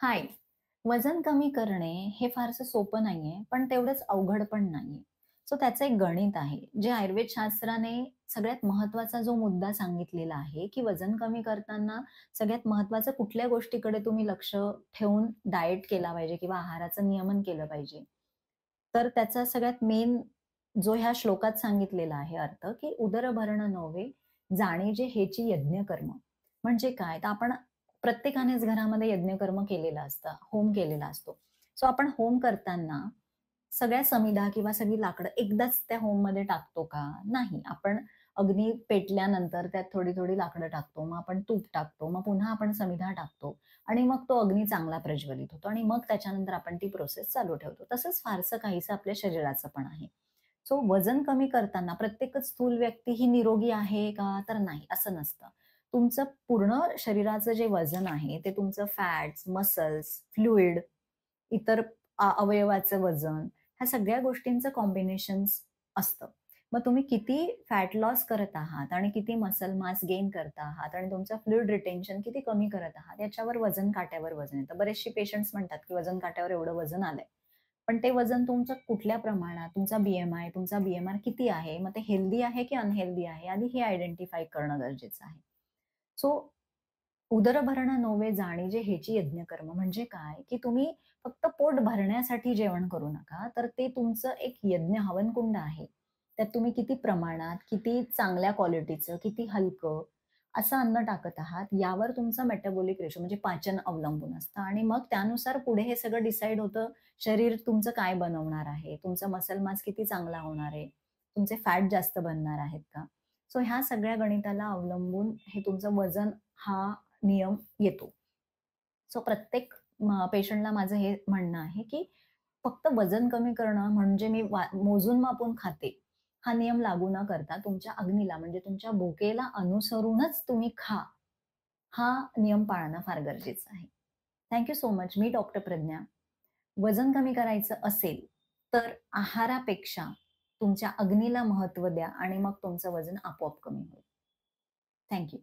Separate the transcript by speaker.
Speaker 1: हाय. वजन कमी करणे हे फारसं सोपं नाहीये, पण तेवढंच अवघड पण नाहीये. सो त्याचं एक गणित आहे, जे आयुर्वेद शास्त्राने सगळ्यात महत्त्वाचा जो मुद्दा सांगितलेला आहे, की वजन कमी करताना सगळ्यात महत्त्वाचं कुठल्या गोष्टीकडे तुम्ही लक्ष ठेवून डाएट केला पाहिजे किंवा आहाराचं नियमन केलं पाहिजे. तर त्याचा सगळ्यात मेन जो ह्या श्लोकात सांगितलेला आहे अर्थ, की "उदरभरण नव्हे, जाणीजे हेची यज्ञकर्म." म्हणजे काय? तर आपण प्रत्येकानेच घरामध्ये यज्ञकर्म केलेलं असतं, होम केलेला असतो. सो आपण होम करताना सगळ्या समिधा किंवा सगळी लाकडं एकदाच त्या होममध्ये टाकतो का? नाही. आपण अग्नी पेटल्यानंतर त्यात थोडी-थोडी लाकडं टाकतो. मग आपण तूप टाकतो. मग पुन्हा आपण समिधा टाकतो आणि मग तो अग्नी चांगला प्रज्वलित होतो आणि मग त्याच्यानंतर आपण ती प्रोसेस चालू ठेवतो. तसंच फारसं काहीसं आपल्या शरीराचं पण आहे. सो वजन कमी करताना प्रत्येकच स्थूल व्यक्ती ही निरोगी आहे का? तर नाही, असं नसतं. तुमचं पूर्ण शरीराचं जे वजन आहे, ते तुमचं फॅट्स, मसल्स, फ्लुइड, इतर अवयवाचं वजन, ह्या सगळ्या गोष्टींचं कॉम्बिनेशन्स असतं. मग तुम्ही किती फॅट लॉस करत आहात आणि किती मसल मास गेन करत आहात आणि तुमचं फ्लुइड रिटेन्शन किती कमी करत आहात, याच्यावर वजन काट्यावर वजन येतं. बरेचसे पेशंट्स म्हणतात, की वजन काट्यावर एवढं वजन आलंय. पण ते वजन तुमचं कुठल्या प्रमाणात, तुमचा बी-एम-आय, तुमचा बी-एम-आर किती आहे? मग ते हेल्दी आहे की अनहेल्दी आहे? आधी हे आयडेंटिफाय करणं गरजेचं आहे. सो उदरभरण नोवे जाणीजे हेची यज्ञकर्म म्हणजे काय, की तुम्ही फक्त पोट भरण्यासाठी जेवण करू नका, तर ते तुमचं एक यज्ञ हवनकुंड आहे. त्यात तुम्ही किती प्रमाणात, किती चांगल्या क्वालिटीचं, किती हलकं असं अन्न टाकत आहात, यावर तुमचा मेटाबॉलिक रेशो म्हणजे पाचन अवलंबून असतं आणि मग त्यानुसार पुढे हे सगळं डिसाईड होतं, शरीर तुमचं काय बनवणार आहे, तुमचा मसल मास किती चांगला होणार आहे, तुमचे फॅट जास्त बनणार आहेत का? सो ह्या सगळ्या गणिताला अवलंबून हे तुमचं वजन हा नियम येतो. सो प्रत्येक पेशंटला माझं हे म्हणणं आहे, की फक्त वजन कमी करणं म्हणजे मी मोजून मापून खाते, हा नियम लागू न करता तुमच्या अग्नीला म्हणजे तुमच्या भुकेला अनुसरूनच तुम्ही खा, हा नियम पाळणं फार गरजेचं आहे. Thank so much. मी डॉक्टर प्रज्ञा. वजन कमी करायचं असेल, तर आहारापेक्षा तुमच्या अग्नीला महत्त्व द्या आणि मग तुमचं वजन आपोआप कमी होईल. थँक